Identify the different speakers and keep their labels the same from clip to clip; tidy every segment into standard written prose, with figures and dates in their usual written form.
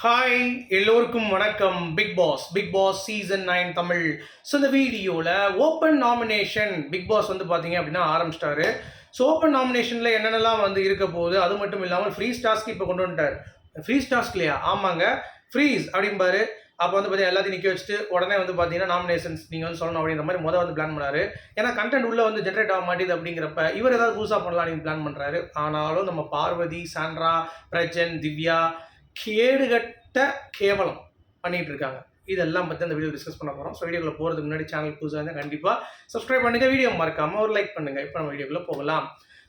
Speaker 1: Hi எல்லோருக்கும் வணக்கம். Bigg Boss season 9 தமிழ். ஸோ இந்த வீடியோவில் ஓப்பன் நாமினேஷன் பிக் பாஸ் வந்து பார்த்தீங்க அப்படின்னா ஆரம்பிச்சிட்டாரு. ஸோ ஓப்பன் நாமினேஷனில் என்னென்னலாம் வந்து இருக்க போகுது, அது மட்டும் இல்லாமல் ஃப்ரீஸ் டாஸ்க் இப்போ கொண்டு வந்துட்டார். ஃப்ரீஸ் டாஸ்க் இல்லையா? ஆமாங்க, ஃப்ரீஸ் அப்படிம்பாரு. அப்போ வந்து பார்த்தீங்கன்னா எல்லாத்தையும் நிற்க வச்சுட்டு உடனே வந்து பார்த்தீங்கன்னா நாமினேஷன்ஸ் நீங்கள் வந்து சொல்லணும் அப்படின்ற மாதிரி வந்து பிளான் பண்ணாரு. ஏன்னா கண்டென்ட் உள்ளே வந்து ஜென்ரேட் ஆக மாட்டேது அப்படிங்கிறப்ப இவர் ஏதாவது புதுசாக பண்ணலாம் நீங்கள் பிளான் பண்ணுறாரு. ஆனாலும் நம்ம பார்வதி, சாண்ட்ரா, பிரஜன், திவ்யா கேடுகட்ட கேவலம் பண்ணிட்டு இருக்காங்க. இதெல்லாம் பற்றி அந்த வீடியோ டிஸ்கஸ் பண்ண போகிறோம். ஸோ வீடியோக்குள்ள போகிறதுக்கு முன்னாடி சேனல் புதுசாக இருந்தால் கண்டிப்பாக சப்ஸ்கிரைப் பண்ணுங்க, வீடியோ மறக்காமல் ஒரு லைக் பண்ணுங்க. இப்போ நம்ம வீடியோக்குள்ள போகலாம்.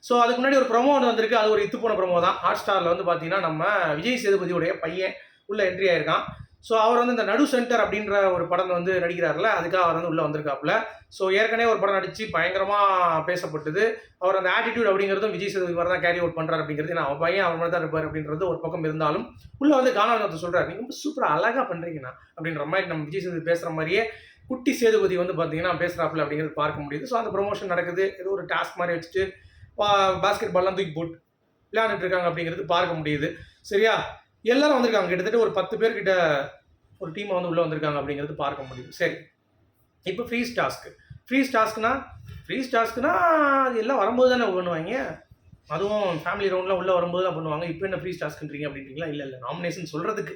Speaker 1: ஸோ அதுக்கு முன்னாடி ஒரு ப்ரொமோ வந்து வந்திருக்கு. அது ஒரு இத்து போன ப்ரொமோ தான். ஹாட் ஸ்டாரில் வந்து பார்த்தீங்கன்னா நம்ம விஜய் சேதுபதியுடைய பையன் உள்ள என்ட்ரி ஆயிருக்கான். ஸோ அவர் வந்து இந்த நடு சென்டர் அப்படின்ற ஒரு படம் வந்து நடிக்கிறார்ல, அதுக்காக அவர் வந்து உள்ளே வந்திருக்காப்புல. ஸோ ஏற்கனவே ஒரு படம் நடித்து பயங்கரமாக பேசப்பட்டது. அவர் அந்த ஆட்டிடியூட் அப்படிங்கிறதும் விஜய் சேதுபதி மாதிரி தான் கேரி அவுட் பண்ணுறாரு அப்படிங்கிறது, நான் அவன் பையன் அவர் மாதிரி தான் இருப்பார் அப்படின்றது ஒரு பக்கம் இருந்தாலும், உள்ளே வந்து கானாவினத்தை சொல்கிறார், நீங்கள் ரொம்ப சூப்பராக அழகாக பண்ணுறீங்கண்ணா அப்படின்ற மாதிரி நம்ம விஜய் சேதுபதி பேசுகிற மாதிரியே குட்டி சேதுபதி வந்து பார்த்தீங்கன்னா பேசுகிறாப்புல அப்படிங்கிறது பார்க்க முடியுது. ஸோ அந்த ப்ரொமோஷன் நடக்குது. ஏதோ ஒரு டாஸ்க் மாதிரி வச்சுட்டு பாஸ்கெட் பால்லாம் தூக்கி போட்டு விளையாண்டுட்டு இருக்காங்க அப்படிங்கிறது பார்க்க முடியுது. சரியா? எல்லாரும் வந்திருக்காங்க. கிட்டத்தட்ட ஒரு 10 பேர்கிட்ட ஒரு டீமை வந்து உள்ளே வந்திருக்காங்க அப்படிங்கிறது பார்க்க முடியும். சரி, இப்போ ஃப்ரீஸ் டாஸ்க்னா அது எல்லாம் வரும்போது தானே பண்ணுவாங்க. அதுவும் ஃபேமிலி ரவுண்ட்லாம் உள்ளே வரும்போது தான் பண்ணுவாங்க. இப்போ என்ன ஃப்ரீஸ் டாஸ்க்ன்றீங்க அப்படின்றீங்களா? இல்லை நாமினேஷன் சொல்கிறதுக்கு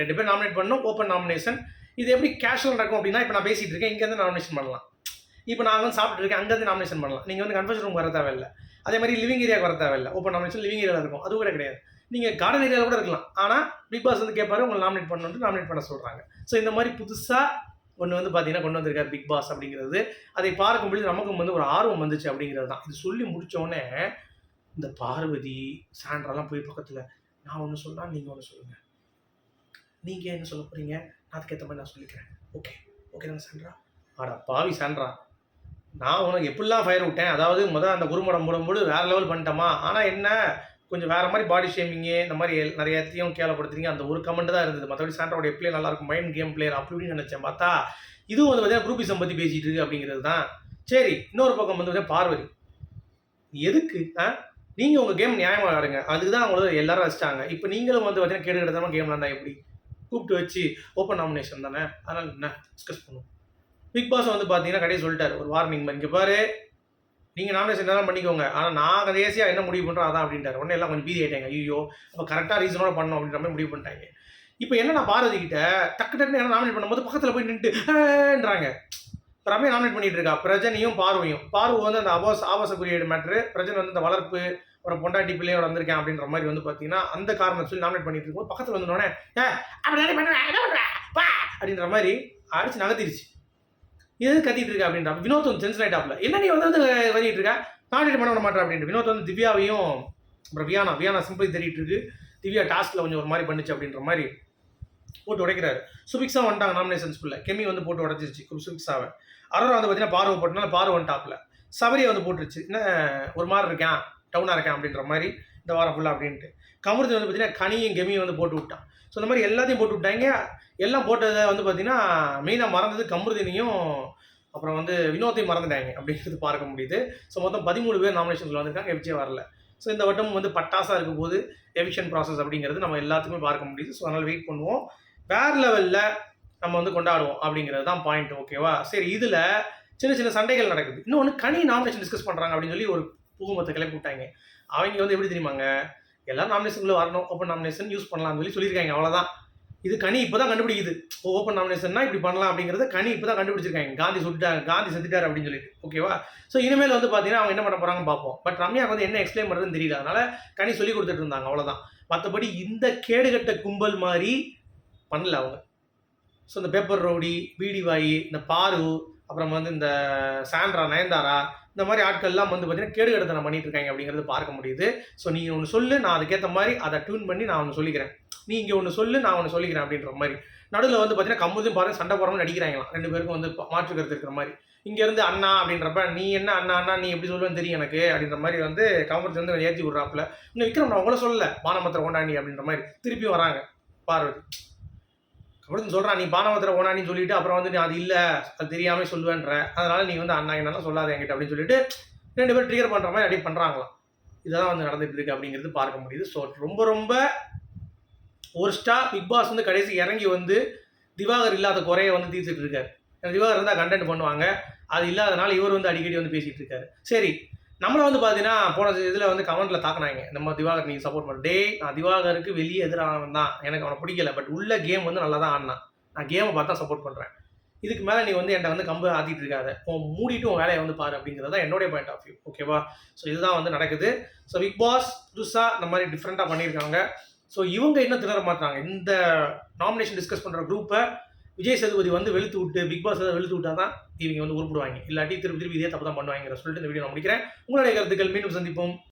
Speaker 1: 2 பேர் நாமினேட் பண்ணணும். Open nomination. இது எப்படி கேஷுவல் நடக்கும் அப்படின்னா, இப்போ நான் பேசிகிட்டு இருக்கேன், இங்கேருந்து நாமினேஷன் பண்ணலாம். இப்போ நான் வந்து சாப்பிட்டு இருக்கேன், அங்கேருந்து நாமினேஷன் பண்ணலாம். நீங்கள் வந்து கன்ஃபர்ஷன் ரூம் வர தேவையில்லை. அதே மாதிரி லிவிங் ஏரியாவுக்கு வர தேவையில்லை. ஓப்பன் நாமினேஷன் லிவிங் ஏரியாவில் இருக்கும். அது கூட கிடையாது. நீங்கள் கார்டன் ஏரியாவில் கூட இருக்கலாம். ஆனால் பிக் பாஸ் வந்து கேட்பாரு, உங்களை நாமினேட் பண்ணணும்னு நாமினேட் பண்ண சொல்கிறாங்க. ஸோ இந்த மாதிரி புதுசாக ஒன்று வந்து பார்த்தீங்கன்னா கொண்டு வந்திருக்காரு பிக் பாஸ் அப்படிங்கிறது. அதை பார்க்கும்பொழுது நமக்கும் வந்து ஒரு ஆர்வம் வந்துச்சு அப்படிங்கிறது தான். இது சொல்லி முடித்தோடனே இந்த பார்வதி, சாண்ட்ராலாம் போய் பக்கத்தில், நான் ஒன்று சொன்னால் நீங்கள் ஒன்று சொல்லுங்கள், நீங்கள் என்ன சொல்ல போகிறீங்க, அதுக்கேற்ற மாதிரி நான் சொல்லிக்கிறேன். ஓகே தானே சாண்ட்ரா? ஆடா பாவி சாண்ட்ரா, நான் உனக்கு எப்படிலாம் ஃபயர் விட்டேன். அதாவது அந்த குருமடம் போடும்போது வேறு லெவல் பண்ணிட்டோமா. ஆனால் என்ன, கொஞ்சம் வேறு மாதிரி பாடி ஷேமிங்கு இந்த மாதிரி நிறைய இடத்தையும் கேவலப்படுத்துறீங்க. அந்த ஒரு கமெண்ட் தான் இருந்தது. மற்றபடி சாண்ட்ராவோட பிளே நல்லாயிருக்கும், மைண்ட் கேம் பிளேயர் அப்படி இப்படின்னு நினச்சேன். பார்த்தா இதுவும் வந்து பார்த்தீங்கன்னா குரூப்பிசம் பற்றி பேசிகிட்டு இருக்கு அப்படிங்கிறது தான். சரி, இன்னொரு பக்கம் வந்து பார்த்தீங்கன்னா பார்வதி, எதுக்கு நீங்கள் உங்கள் கேம் நியாயமாக விளாடுங்க, அதுக்கு தான் அவங்கள எல்லாரும் வச்சிட்டாங்க. இப்போ நீங்களும் வந்து பார்த்தீங்கன்னா கேடு கிடத்தாமல் கேம் விளாண்டா எப்படி? கூப்பிட்டு வச்சு ஓப்பன் நாமினேஷன் தானே, அதனால் என்ன டிஸ்கஸ் பண்ணுவோம். பிக் பாஸ் வந்து பார்த்தீங்கன்னா கடையை சொல்லிட்டார், ஒரு வார்னிங் மாதிரி, இங்கே பாரு, நீங்கள் நாமினேஷன் தான் பண்ணிக்கோங்க, ஆனால் நான் கடைசியாக என்ன முடிவு பண்ணுறோம் அதான் அப்படின்ட்டார். உடனே எல்லாம் கொஞ்சம் பீதி ஆகிட்டாங்க. ஐயோ, அப்போ கரெக்டாக ரீசனோட பண்ணணும் அப்படின்ற மாதிரி முடிவு பண்ணிட்டாங்க. இப்போ என்ன, நான் பாரதி கிட்ட டக்குன்னு என்ன நாமினேட் பண்ணும்போது பக்கத்தில் போய் நின்றுன்றாங்க. இப்போ ரம்யா நாமினேட் பண்ணிட்டு இருக்கா, பிரஜனையும் பார்வு வந்து அந்த ஆபாச குறியீடு மேட்ரு, பிரஜன் வந்து இந்த வளர்ப்பு ஒரு பொண்டாட்டி பிள்ளையோட வந்திருக்கேன் அப்படின்ற மாதிரி வந்து பார்த்தீங்கன்னா அந்த காரணம் சொல்லி நாமினேட் பண்ணிட்டு இருக்கும்போது பக்கத்தில் வந்தோடனே அப்படின்ற மாதிரி அடிச்சு நகர்த்திருச்சு. எது கத்திட்டு இருக்கா அப்படின்ற வினோத் வந்து டென்ஷன் ஆகிட்டாப்ல. என்ன நீ வந்து வரிட்டு இருக்கா, நாமினேட் பண்ண விட மாட்டேன் அப்படின்ட்டு வினோத் வந்து திவ்யாவையும் அப்புறம் வியானா சிம்பிளி தேடிட்டு இருக்கு. திவ்யா டாஸ்கில் கொஞ்சம் ஒரு மாதிரி பண்ணிச்சு அப்படின்ற மாதிரி போட்டு உடைக்கிறாரு. சுபிக்ஸா வந்துட்டாங்க நாமினேஷன்ஸ்குள்ளே. கெமி வந்து போட்டு உடச்சிருச்சு சுபிக்ஸாவை. அரோரா வந்து பார்த்தீங்கன்னா பார்வை போட்டனால பார்வை வந்து டாப்பில். சபரியை வந்து போட்டுருச்சு, என்ன ஒரு மாதிரி இருக்கேன், டவுனாக இருக்கேன் அப்படின்ற மாதிரி இந்த வாரம் ஃபுல்லாக அப்படின்ட்டு. கமருதி வந்து பார்த்தீங்கன்னா கனியும் கெமியும் வந்து போட்டு விட்டான். ஸோ இந்த மாதிரி எல்லாத்தையும் போட்டு விட்டாங்க. எல்லாம் போட்டதை வந்து பார்த்தீங்கன்னா மெயினாக மறந்தது கமருதினையும் அப்புறம் வந்து வினோத்தையும் மறந்துட்டாங்க அப்படிங்கிறது பார்க்க முடியுது. ஸோ மொத்தம் 13 பேர் நாமினேஷன்ஸில் வந்திருக்காங்க, எவிச்சே வரல. ஸோ இந்த வட்டம் வந்து பட்டாசாக இருக்கும் போது எவிக்ஷன் ப்ராசஸ் அப்படிங்கிறது நம்ம எல்லாத்துக்குமே பார்க்க முடியுது. ஸோ அதனால் வெயிட் பண்ணுவோம், வேறு லெவலில் நம்ம வந்து கொண்டாடுவோம் அப்படிங்கிறது தான் பாயிண்ட். ஓகேவா? சரி, இதில் சின்ன சின்ன சண்டைகள் நடக்குது. இன்னொன்று கனி நாமினேஷன் டிஸ்கஸ் பண்ணுறாங்க அப்படின்னு சொல்லி ஒரு பூகம்பத்தை கிளப்பி விட்டாங்க. அவங்க வந்து எப்படி தெரியுமாங்க, எல்லாரும் நாமினேஷனுக்குள்ளே வரணும், ஓப்பன் நாமினேஷன் யூஸ் பண்ணலாம்னு சொல்லியிருக்காங்க. அவ்வளோதான். இது கனி இப்போ தான் கண்டுபிடிக்குது. ஓப்பன் நாமினேஷன்னா இப்படி பண்ணலாம் அப்படிங்கிறத கனி இப்போ தான் கண்டுபிடிச்சிருக்காங்க. காந்தி செத்துட்டார் அப்படின்னு சொல்லிட்டு. ஓகேவா? ஸோ இனிமேல் வந்து பார்த்தீங்கன்னா அவங்க என்ன பண்ண போகிறாங்கன்னு பார்ப்போம். பட் ரம்யாவுக்கு வந்து என்ன எக்ஸ்பிளைன் பண்ணுறதுன்னு தெரியல, அதனால் கனி சொல்லி கொடுத்துட்டு இருந்தாங்க, அவ்வளோதான். மற்றபடி இந்த கேடுகட்ட கும்பல் மாதிரி பண்ணல அவங்க. ஸோ இந்த பேப்பர் ரவுடி, பீடி வாயி, இந்த பாரு, அப்புறம் வந்து இந்த சாண்ட்ரா, நயன்தாரா, இந்த மாதிரி ஆட்கள்லாம் வந்து பார்த்தீங்கன்னா கேடுகட்டத்தனம் பண்ணிட்டு இருக்காங்க அப்படிங்கிறது பார்க்க முடியுது. ஸோ நீ ஒன்று சொல்லு, நான் அதுக்கேற்ற மாதிரி அதை டியூன் பண்ணி நான் ஒன்று சொல்லிக்கிறேன், நீ இங்கே ஒன்று சொல்லு, நான் ஒன்று சொல்லிக்கிறேன் அப்படின்ற மாதிரி. நடுவில் வந்து பார்த்தீங்கன்னா கம்பதும் பாருங்க சண்டை போடுறவங்க நடிக்கிறாங்களாம். 2 பேருக்கும் வந்து மாற்று கருத்து இருக்கிற மாதிரி. இங்கேருந்து அண்ணா அப்படின்றப்ப நீ என்ன அண்ணா நீ எப்படி சொல்லுவேன்னு தெரியும் எனக்கு அப்படின்ற மாதிரி வந்து கமர்ஸ் வந்து ஏற்றி விட்றாப்புல. இன்னும் விக்ரம் நான் உங்களை சொல்லலை, பானமத்திர ஓண்டாணி அப்படின்ற மாதிரி திருப்பி வராங்க பார்வதி. அப்படின்னு சொல்கிறான், நீ பானவத்திர ஓனானின்னு சொல்லிட்டு அப்புறம் வந்து நீ அது இல்லை, அது தெரியாமல் சொல்லுவேன்ற, அதனால் நீ வந்து அண்ணா என்னன்னா சொல்லாத என்கிட்ட அப்படின்னு சொல்லிட்டு 2 பேர் ட்ரிகர் பண்ணுற மாதிரி அப்படியே பண்ணுறாங்களாம். இதெல்லாம் வந்து நடந்துகிட்டு இருக்கு அப்படிங்கிறது பார்க்க முடியுது. ஸோ ரொம்ப ரொம்ப ஒர்ஸ்டா பிக் பாஸ் வந்து கடைசி இறங்கி வந்து திவாகர் இல்லாத குறைய வந்து தீர்த்துட்டு இருக்காரு. திவாகர் இருந்தால் கண்டென்ட் பண்ணுவாங்க, அது இல்லாதனால இவர் வந்து அடிக்கடி வந்து பேசிட்டு இருக்காரு. சரி, நம்மளை வந்து பார்த்தீங்கன்னா போன இதில் வந்து கமெண்ட்டில் தாக்குனாங்க, நம்ம திவாகர் நீங்கள் சப்போர்ட் பண்ண. நான் திவாகருக்கு வெளியே எதிரானவன் தான், எனக்கு அவனை பிடிக்கல, பட் உள்ள கேம் வந்து நல்லா தான் ஆடினான், நான் கேமை பார்த்தா சப்போர்ட் பண்ணுறேன். இதுக்கு மேலே நீ வந்து என்கிட்ட வந்து கம்பு ஆற்றிட்டு இருக்காத, மூடிட்டு உன் வேலையை வந்து பாரு அப்படிங்கிறது தான் என்னுடைய பாயிண்ட் ஆஃப் வியூ. ஓகேவா? ஸோ இதுதான் வந்து நடக்குது. ஸோ பிக் பாஸ் புதுசாக இந்த மாதிரி டிஃப்ரெண்ட்டாக பண்ணியிருக்காங்க. ஸோ இவங்க இன்னும் திணற மாட்டாங்க. இந்த நாமினேஷன் டிஸ்கஸ் பண்ணுற குரூப்பை விஜய் சேதுபதி வந்து வெளுத்து விட்டு, பிக் பாஸ் வெளுத்து விட்டா தான் இவங்க வந்து உருப்பிடுவாங்க. இல்லாட்டி திருப்பி இதே தப்பு தான் பண்ணுவாங்கிற சொல்லிட்டு இந்த வீடியோ நான் முடிக்கிறேன். உங்களுடைய கருத்துக்கள் மீண்டும் சந்திப்போம்.